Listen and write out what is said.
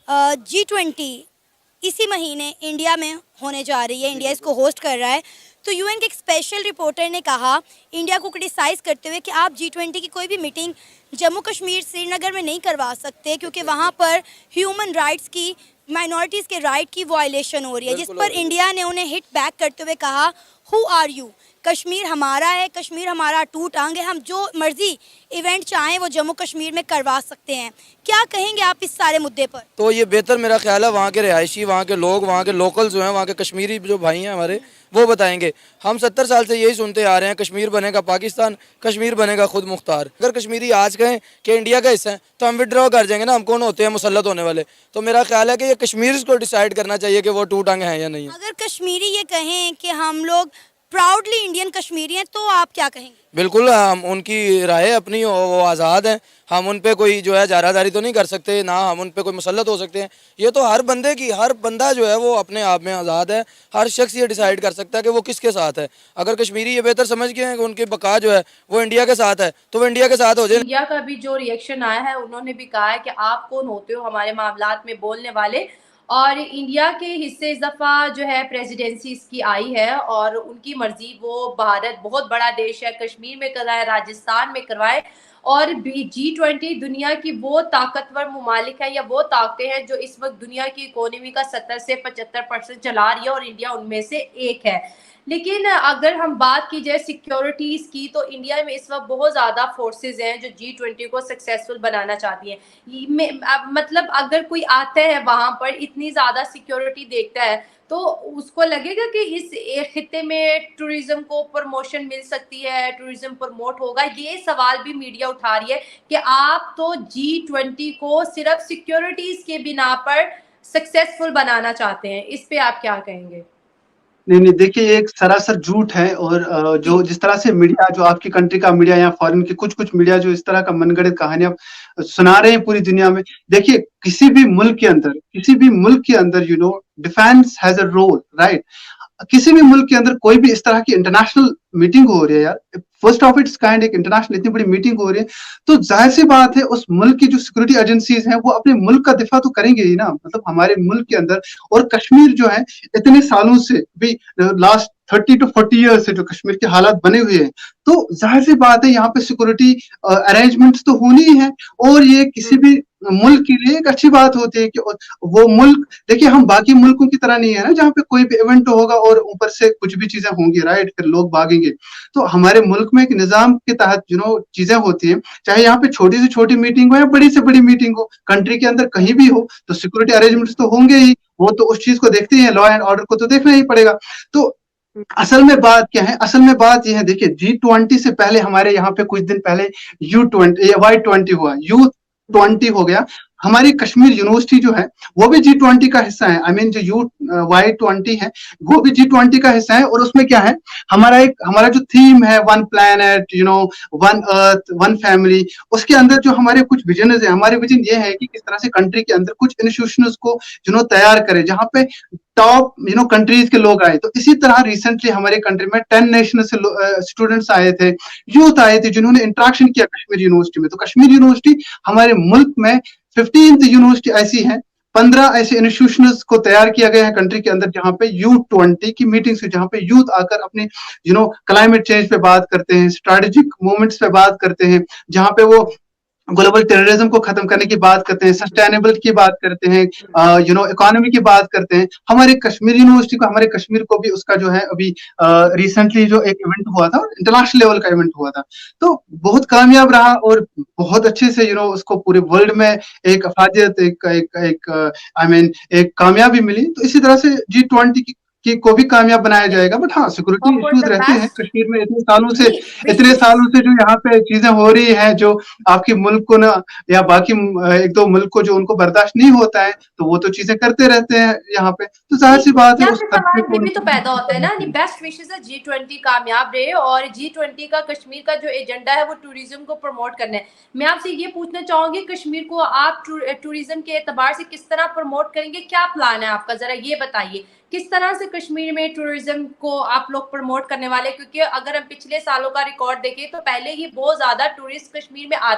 G20 इसी महीने India में होने जा रही है, इंडिया इसको होस्ट कर रहा है। तो यूएन के एक स्पेशल रिपोर्टर ने कहा इंडिया को क्रिटिसाइज़ करते हुए कि आप G20 की कोई भी मीटिंग जम्मू कश्मीर श्रीनगर में नहीं करवा सकते क्योंकि वहाँ पर ह्यूमन राइट्स की, माइनॉरिटीज़ के राइट की वायलेशन हो रही है, जिस पर इंडिया ने उन्हें हिट बैक करते हुए कहा हु आर यू, कश्मीर हमारा है, कश्मीर हमारा टूट आंग है, हम जो मर्जी इवेंट चाहें वो जम्मू कश्मीर में करवा सकते हैं। क्या कहेंगे आप इस सारे मुद्दे पर? तो ये बेहतर मेरा ख्याल है वहाँ के रिहायशी, वहाँ के लोग, वहाँ के लोकल जो हैं, वहाँ के कश्मीरी जो भाई हैं हमारे, वो बताएंगे। हम 70 साल से यही सुनते आ रहे हैं कश्मीर बनेगा पाकिस्तान, कश्मीर बनेगा खुद मुख्तार। अगर कश्मीरी आज कहें कि इंडिया का हिस्सा है तो हम विड्रॉ कर जाएंगे ना, हम कौन होते हैं मुसल्लत होने वाले। तो मेरा ख्याल है कि ये कश्मीर को डिसाइड करना चाहिए कि वो टूट आंगे हैं या नहीं है। अगर कश्मीरी ये कहें कि हम लोग प्राउडली इंडियन कश्मीरी हैं तो आप क्या कहेंगे? बिल्कुल, हम उनकी राय अपनी, वो आज़ाद हैं। हम उन पे कोई जो है जारादारी तो नहीं कर सकते, ना हम उन पे कोई मुसल्लत हो सकते हैं। ये तो हर बंदे की, हर बंदा जो है वो अपने आप में आज़ाद है। हर शख्स ये डिसाइड कर सकता है कि वो किसके साथ है। अगर कश्मीरी ये बेहतर समझ के हैं कि उनकी बका जो है वो इंडिया के साथ है तो वो इंडिया के साथ हो जाए। इंडिया का भी जो रिएक्शन आया है, उन्होंने भी कहा है कि आप कौन होते हो हमारे मामलात में बोलने वाले। और इंडिया के हिस्से इस दफ़ा जो है प्रेसिडेंसी इसकी आई है और उनकी मर्जी, वो भारत बहुत बड़ा देश है, कश्मीर में करवाए, राजस्थान में करवाए। और G20 दुनिया की वो ताकतवर ममालिक है या वो ताकतें हैं जो इस वक्त दुनिया की इकोनॉमी का 70 से 75% चला रही है और इंडिया उनमें से एक है। लेकिन अगर हम बात की जाए सिक्योरिटीज की, तो इंडिया में इस वक्त बहुत ज्यादा फोर्सेस हैं जो G20 को सक्सेसफुल बनाना चाहती हैं। मतलब अगर कोई आता है वहां पर इतनी ज्यादा सिक्योरिटी देखता है तो उसको लगेगा कि इस खित्ते में टूरिज्म को प्रमोशन मिल सकती है, टूरिज्म प्रमोट होगा। ये सवाल भी मीडिया उठा रही है कि आप तो G20 को सिर्फ सिक्योरिटीज के बिना पर सक्सेसफुल बनाना चाहते हैं। इस पे आप क्या कहेंगे? नहीं नहीं, देखिए ये एक सरासर झूठ है। और जो जिस तरह से मीडिया, जो आपकी कंट्री का मीडिया या फॉरेन के कुछ कुछ मीडिया जो इस तरह का मनगढ़ंत कहानियां सुना रहे हैं पूरी दुनिया में। देखिए किसी भी मुल्क के अंदर, defence has a role, right. किसी भी मुल्क के अंदर कोई भी इस तरह की इंटरनेशनल मीटिंग हो रही है यार, फर्स्ट ऑफ इट्स काइंड, एक इंटरनेशनल इतनी बड़ी मीटिंग हो रही है, तो जाहिर सी बात है उस मुल्क की जो सिक्योरिटी एजेंसीज हैं वो अपने मुल्क का दिफा तो करेंगे ही ना। मतलब हमारे मुल्क के अंदर, और कश्मीर जो है इतने सालों से भी, लास्ट 30 to 40 ईयर से जो कश्मीर के हालात बने हुए हैं, तो जाहिर सी बात है यहाँ पे सिक्योरिटी अरेंजमेंट्स तो होनी ही है। और ये किसी भी मुल्क के लिए एक अच्छी बात होती है कि वो मुल्क, देखिए हम बाकी मुल्कों की तरह नहीं है ना जहाँ पे कोई भी इवेंट होगा और ऊपर से कुछ भी चीजें होंगी, राइट, फिर लोग भागेंगे। तो हमारे मुल्क में एक निजाम के तहत चीजें होती है, चाहे यहाँ पे छोटी से छोटी मीटिंग हो या बड़ी से बड़ी मीटिंग हो, कंट्री के अंदर कहीं भी हो, तो सिक्योरिटी अरेंजमेंट्स तो होंगे ही। वो तो उस चीज को देखते हैं, लॉ एंड ऑर्डर को तो देखना ही पड़ेगा। तो असल में बात क्या है? असल में बात यह है, देखिए G20 से पहले हमारे यहाँ पे कुछ दिन पहले Y20 हुआ, U20 हो गया। हमारी कश्मीर यूनिवर्सिटी जो है वो भी G20 का हिस्सा है। आई मीन जो Y20 है वो भी G20 का हिस्सा है। और उसमें क्या है, हमारा जो थीम है, one planet, one earth, one family, उसके अंदर जो हमारे कुछ विजन है, हमारे विजन ये है कि किस तरह से कंट्री के अंदर कुछ इंस्टीट्यूशंस को तैयार करे जहां पे टॉप कंट्रीज के लोग आए। तो इसी तरह रिसेंटली हमारे कंट्री में 10 नेशनल से स्टूडेंट्स आए थे, यूथ आए थे, जिन्होंने इंटरेक्शन किया कश्मीर यूनिवर्सिटी में। तो कश्मीर यूनिवर्सिटी हमारे मुल्क में 15th यूनिवर्सिटी ऐसी है, 15 ऐसे इंस्टीट्यूशंस को तैयार किया गया है कंट्री के अंदर जहां पे U20 की मीटिंग्स, जहां पे यूथ आकर अपने क्लाइमेट चेंज पे बात करते हैं, स्ट्रेटेजिक मूवमेंट्स पे बात करते हैं, जहां पे वो ग्लोबल टेररिज्म को खत्म करने की बात करते हैं, सस्टेनेबल की बात करते हैं, इकोनॉमी की बात करते हैं। हमारे कश्मीर यूनिवर्सिटी को, हमारे कश्मीर को भी उसका जो है अभी रिसेंटली जो एक इवेंट हुआ था, इंटरनेशनल लेवल का इवेंट हुआ था, तो बहुत कामयाब रहा और बहुत अच्छे से उसको पूरे वर्ल्ड में एक अफादियत, एक एक एक आई मीन एक कामयाबी मिली। तो इसी तरह से G20 को भी कामयाब बनाया जाएगा। बट हाँ, सिक्योरिटी इश्यूज रहते हैं कश्मीर में इतने सालों से जो यहाँ पे चीजें हो रही हैं, जो आपके मुल्क को ना, या बाकी एक दो मुल्क को जो उनको बर्दाश्त नहीं होता है, तो वो तो चीजें करते रहते हैं यहाँ पे। तो जाहिर सी बात है उस सवाल ये भी तो पैदा होता है ना, बेस्ट विशेस है G20 कामयाब रहे और G20 का कश्मीर का जो एजेंडा है वो टूरिज्म को प्रमोट करना है। मैं आपसे ये पूछना चाहूंगी, कश्मीर को आप टूरिज्म के एतबार से किस तरह प्रमोट करेंगे? क्या प्लान है आपका, जरा ये बताइए। किस तरह से कश्मीर में टूरिज्म को आप लोग प्रमोट करने वाले? क्योंकि अगर हम पिछले सालों का रिकॉर्ड देखें तो पहले ही बहुत ज्यादा टूरिस्ट कश्मीर में आते